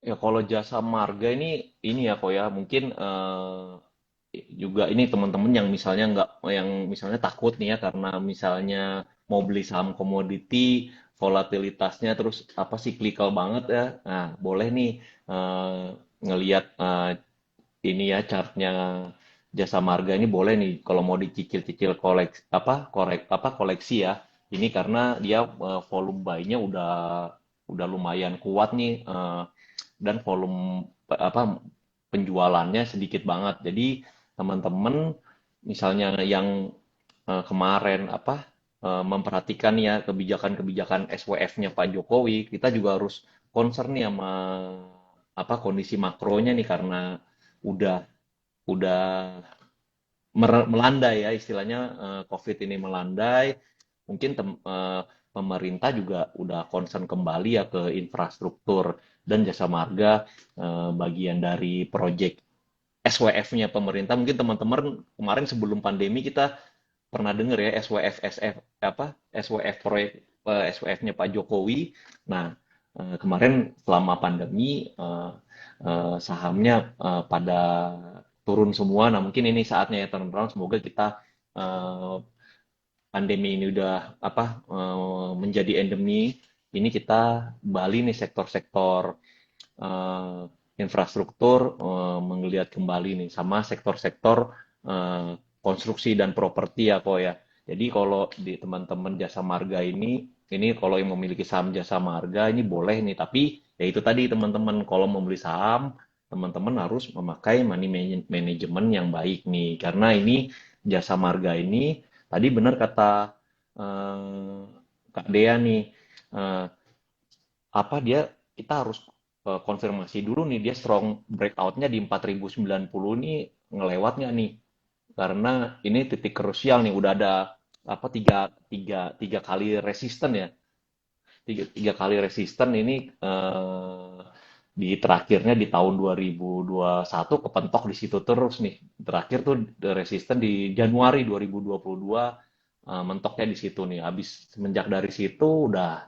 Ya kalau jasa marga ini ya kok ya mungkin juga ini teman-teman yang misalnya nggak yang misalnya takut nih ya karena misalnya mau beli saham komoditi volatilitasnya terus apa cyclical banget ya. Nah, boleh nih eh, ngelihat ini ya chartnya jasa marga ini boleh nih kalau mau dicicil-cicil koleksi ya. Ini karena dia volume buy-nya udah lumayan kuat nih dan volume penjualannya sedikit banget. Jadi teman-teman misalnya yang kemarin memperhatikan ya kebijakan-kebijakan SWF-nya Pak Jokowi, kita juga harus concern nih sama kondisi makronya nih karena udah udah melandai ya istilahnya COVID ini melandai. Mungkin pemerintah juga udah concern kembali ya ke infrastruktur dan jasa marga bagian dari proyek SWF-nya pemerintah. Mungkin teman-teman kemarin sebelum pandemi kita pernah dengar ya SWF SF SWF proyek SWF-nya Pak Jokowi. Nah, kemarin selama pandemi sahamnya pada turun semua. Nah, mungkin ini saatnya ya teman-teman. Semoga kita eh, pandemi ini udah menjadi endemi. Ini kita Bali nih sektor-sektor eh, infrastruktur melihat kembali nih sama sektor-sektor konstruksi dan properti ya kok ya. Jadi kalau di teman-teman jasa marga ini kalau yang memiliki saham jasa marga ini boleh nih. Tapi ya itu tadi teman-teman kalau membeli saham teman-teman harus memakai management yang baik nih. Karena ini jasa marga ini tadi benar kata eh, Kak Dea nih eh, dia kita harus konfirmasi dulu nih dia strong breakoutnya di 4090 nih ngelewat nggak nih karena ini titik krusial nih udah ada tiga kali resisten ya tiga kali resisten ini di terakhirnya di tahun 2021 kepentok di situ terus nih terakhir tuh resisten di Januari 2022 mentoknya di situ nih habis semenjak dari situ udah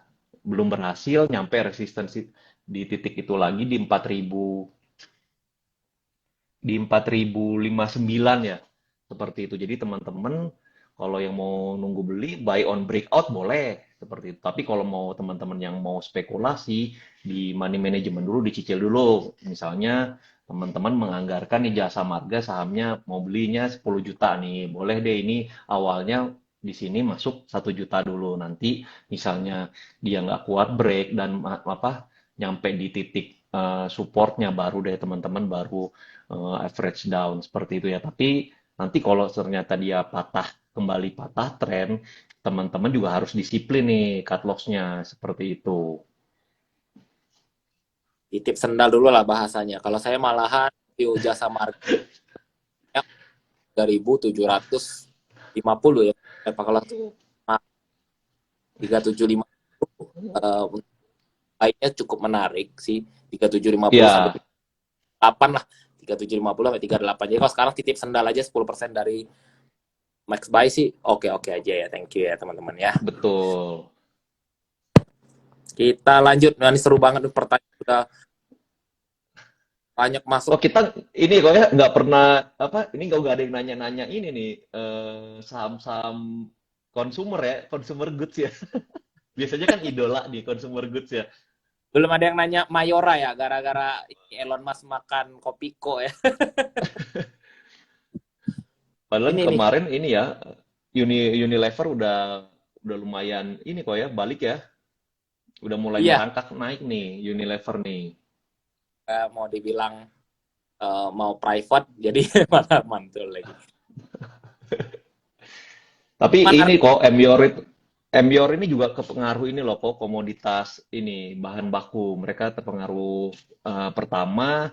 belum berhasil nyampe resistensi di titik itu lagi di 4059 ya. Seperti itu. Jadi teman-teman kalau yang mau nunggu beli buy on breakout boleh seperti itu. Tapi kalau mau teman-teman yang mau spekulasi di money management dulu dicicil dulu. Misalnya teman-teman menganggarkan nih jasa marga sahamnya mau belinya 10 juta nih. Boleh deh ini awalnya di sini masuk 1 juta dulu. Nanti misalnya dia nggak kuat break dan nyampe di titik supportnya baru deh teman-teman baru average down seperti itu ya. Tapi nanti kalau ternyata dia kembali patah tren, teman-teman juga harus disiplin nih cut loss-nya seperti itu. Titip sendal dulu lah bahasanya. Kalau saya malahan di jasa marga 3.750 ya. Kalau 3.750 baiknya cukup menarik sih. 3.750 sampai Ya, 8 lah. 3.750 sampai 38. Jadi kalau sekarang titip sendal aja 10% dari max buy sih oke-oke aja ya. Thank you ya teman-teman ya. betul. Kita lanjut. Nah, ini seru banget pertanyaan udah banyak masuk. Oh kita ini kok ya nggak pernah ini nggak ada yang nanya-nanya ini nih saham-saham consumer ya, consumer goods ya. Biasanya kan idola di consumer goods ya. Belum ada yang nanya Mayora ya gara-gara Elon Musk makan Kopiko ya. Padahal Ini nih. kemarin ini ya Unilever udah lumayan ini kok ya balik ya. Udah mulai Iya, merangkak naik nih Unilever nih. mau dibilang mau private jadi malah mantul lagi. Tapi Man ini harga kok Emior ini juga kepengaruh ini loh kok komoditas ini bahan baku. Mereka terpengaruh pertama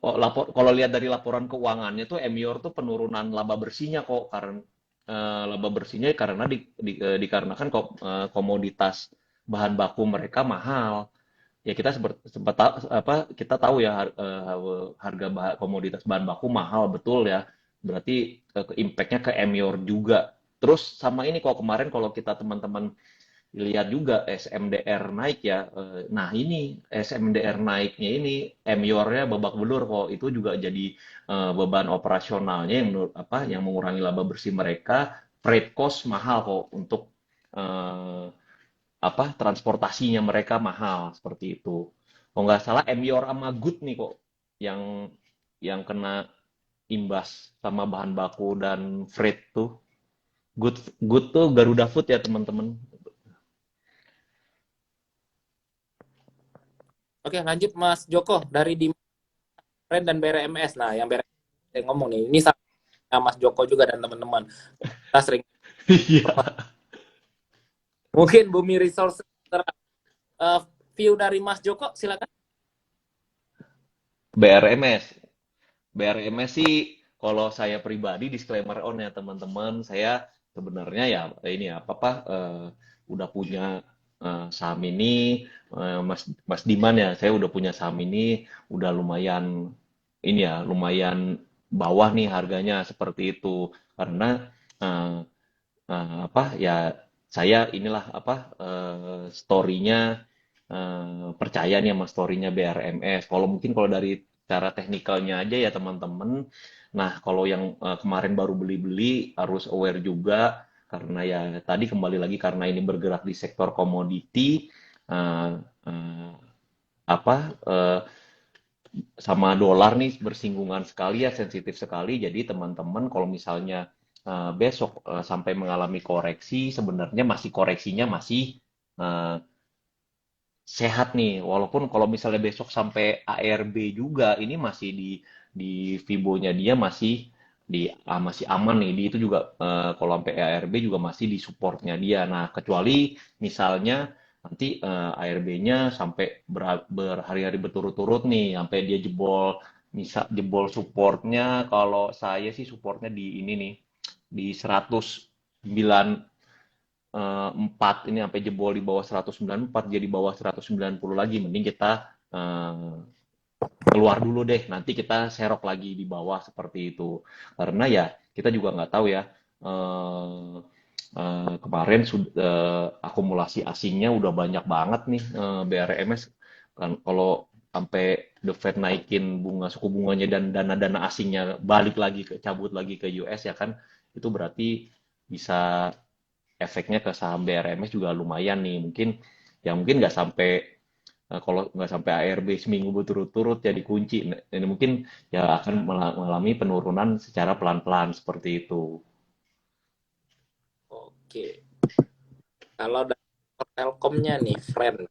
kalau lihat dari laporan keuangannya tuh Emior tuh penurunan laba bersihnya kok karena laba bersihnya karena dikarenakan kok komoditas bahan baku mereka mahal. Ya kita sempat kita tahu ya harga komoditas bahan baku mahal betul ya. Berarti impactnya ke Emior juga. Terus sama ini kok kemarin kalau kita teman-teman lihat juga SMDR naik ya. Nah ini SMDR naiknya ini MYOR-nya babak belur kok. Itu juga jadi beban operasionalnya yang yang mengurangi laba bersih mereka. Freight cost mahal kok untuk eh, transportasinya mereka mahal seperti itu. Kalau nggak salah MYOR sama Good nih kok yang kena imbas sama bahan baku dan freight tuh. Good Good tuh Garuda Food ya teman-teman. Oke, lanjut Mas Joko dari di Ren dan BRMS. Nah, yang BRMS saya ngomong nih, ini sama Mas Joko juga dan teman-teman. Kita sering Iya. mungkin Bumi Resource uh, view dari Mas Joko silakan. BRMS. BRMS sih kalau saya pribadi disclaimer on ya teman-teman, saya sebenarnya ya ini ya apa udah punya saham ini Mas Mas Diman ya, saya udah punya saham ini udah lumayan ini ya, lumayan bawah nih harganya seperti itu karena eh, ya saya inilah story-nya percaya nih sama story-nya BRMS. Kalau mungkin kalau dari cara teknikalnya aja ya teman-teman. Nah, kalau yang kemarin baru beli-beli harus aware juga karena ya tadi kembali lagi karena ini bergerak di sektor komoditi eh, eh, apa eh, sama dolar nih bersinggungan sekali ya sensitif sekali. Jadi teman-teman kalau misalnya besok sampai mengalami koreksi sebenarnya masih koreksinya masih eh, sehat nih. Walaupun kalau misalnya besok sampai ARB juga ini masih di Fibonya dia masih masih aman nih. Di itu juga kalau sampai ARB juga masih di supportnya dia. Nah, kecuali misalnya nanti ARB-nya sampai berhari-hari berturut-turut nih sampai dia jebol supportnya. Kalau saya sih supportnya di ini nih di 109 4 ini sampai jebol di bawah 194 jadi bawah 190 lagi mending kita eh, keluar dulu deh nanti kita serok lagi di bawah seperti itu karena ya kita juga nggak tahu ya eh, kemarin akumulasi asingnya udah banyak banget nih BRMS kan kalau sampai The Fed naikin suku bunganya dan dana-dana asingnya balik lagi cabut lagi ke US ya kan itu berarti bisa efeknya ke saham BRMS juga lumayan nih. Mungkin nggak sampai kalau nggak sampai ARB seminggu berturut-turut jadi kunci. Nah, ini mungkin ya akan mengalami penurunan secara pelan-pelan seperti itu. Oke. Kalau dari Telkomnya nih, friend.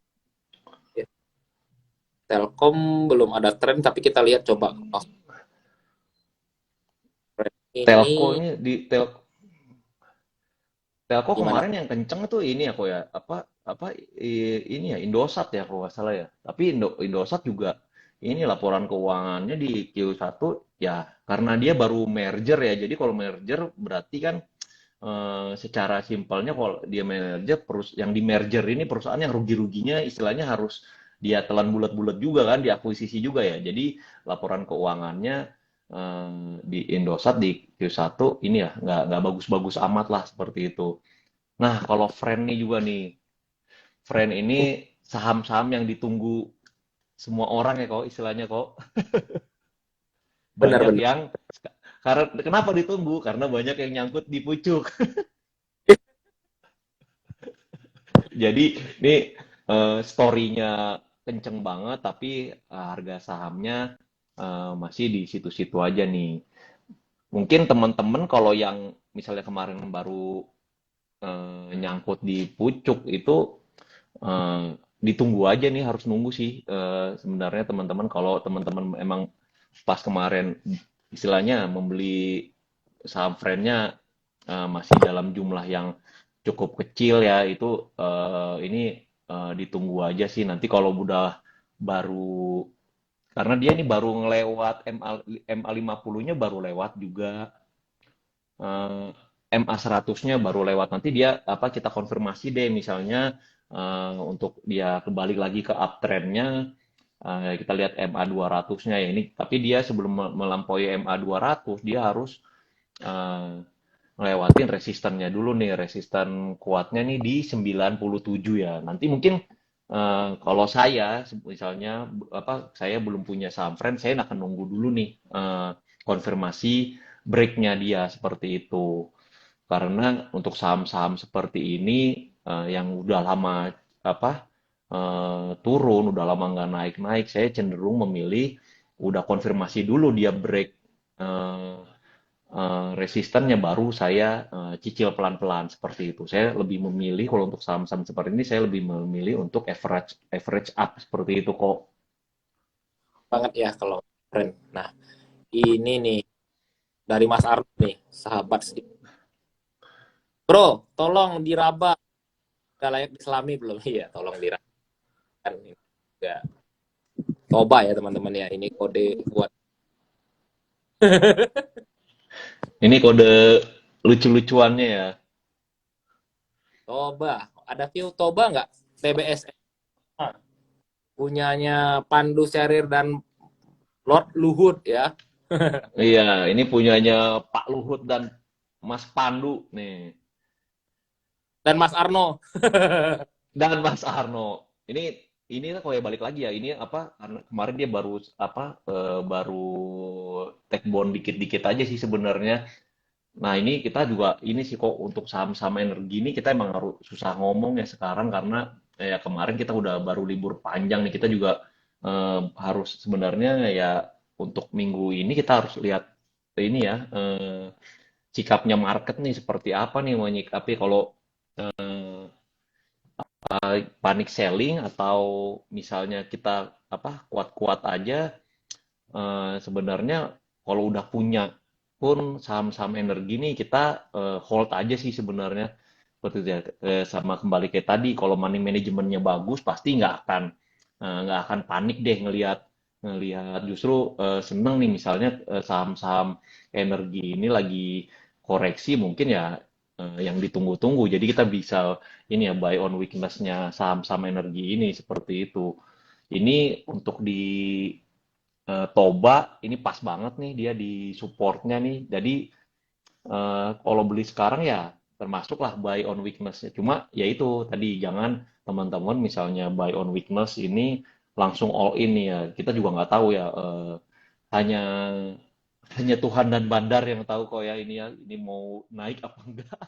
Telkom belum ada tren tapi kita lihat coba. Oh, tren ini Telco ini Telco gimana? kemarin yang kenceng tuh ini aku ya ini ya Indosat ya kalau nggak salah ya. Tapi Indosat juga ini laporan keuangannya di Q1 ya karena dia baru merger ya. Jadi kalau merger berarti kan secara simpelnya kalau dia merger yang di merger ini perusahaan yang rugi-ruginya istilahnya harus dia telan bulat-bulat juga kan diakuisisi juga ya. Jadi laporan keuangannya di Indosat di Q1 ini ya nggak bagus-bagus amat lah seperti itu. Nah, kalau Friend nih juga nih. Friend ini saham-saham yang ditunggu semua orang ya kok istilahnya kok. Banyak Benar-benar. yang karena kenapa ditunggu? Karena banyak yang nyangkut di pucuk. Jadi ini story-nya kenceng banget tapi harga sahamnya masih di situ-situ aja nih. Mungkin teman-teman kalau yang misalnya kemarin baru nyangkut di pucuk itu ditunggu aja nih harus nunggu sih sebenarnya teman-teman kalau teman-teman emang pas kemarin istilahnya membeli saham friend-nya masih dalam jumlah yang cukup kecil ya itu ini ditunggu aja sih nanti kalau udah baru karena dia ini baru ngelewat MA 50-nya baru lewat juga eh, MA 100-nya baru lewat nanti dia kita konfirmasi deh misalnya untuk dia kembali lagi ke uptrendnya kita lihat MA 200-nya ya ini tapi dia sebelum melampaui MA 200 dia harus eh, ngelewatin resistannya dulu nih, resistan kuatnya nih di 97 ya. Nanti mungkin kalau saya misalnya apa saya belum punya saham friend, saya akan nunggu dulu nih konfirmasi breaknya dia seperti itu. Karena untuk saham-saham seperti ini yang udah lama apa turun, udah lama nggak naik-naik, saya cenderung memilih udah konfirmasi dulu dia break eh, resistannya baru saya cicil pelan-pelan seperti itu. Saya lebih memilih kalau untuk saham-saham seperti ini saya lebih memilih untuk average average up seperti itu kok. Banget ya kalau keren. Nah, ini nih dari Mas Arno nih, sahabat sedikit. Bro, tolong diraba. Udah layak diselami belum? Iya, tolong diraba. Enggak. Coba ya teman-teman ya, ini kode buat Ini kode lucu-lucuannya ya. Toba. Ada view Toba nggak? TBS punyanya Pandu Serir dan Lord Luhut ya. Iya, ini punyanya Pak Luhut dan Mas Pandu nih. Dan Mas Arno. Dan Mas Arno. Ini kok ya balik lagi ya. Ini apa? Karena kemarin dia baru apa? Baru take bond dikit-dikit aja sih sebenarnya. Nah, ini kita juga ini sih kok untuk saham-saham energi ini kita emang harus susah ngomong ya sekarang karena ya kemarin kita udah baru libur panjang nih. Kita juga harus sebenarnya ya untuk minggu ini kita harus lihat ini ya sikapnya market nih seperti apa nih menyikapi kalau panic selling atau misalnya kita apa kuat-kuat aja sebenarnya kalau udah punya pun saham-saham energi nih kita hold aja sih sebenarnya seperti itu ya. Sama kembali kayak tadi kalau money manajemennya bagus pasti nggak akan panik deh ngelihat ngelihat justru seneng nih misalnya saham-saham energi ini lagi koreksi mungkin ya yang ditunggu-tunggu jadi kita bisa ini ya buy on weakness-nya saham-saham energi ini seperti itu ini untuk di Toba ini pas banget nih dia di supportnya nih. Jadi kalau beli sekarang ya termasuklah buy on weakness-nya. Cuma ya itu tadi jangan teman-teman misalnya buy on weakness ini langsung all in nih ya. Kita juga nggak tahu ya. Hanya hanya Tuhan dan Bandar yang tahu kok ya ini mau naik apa enggak.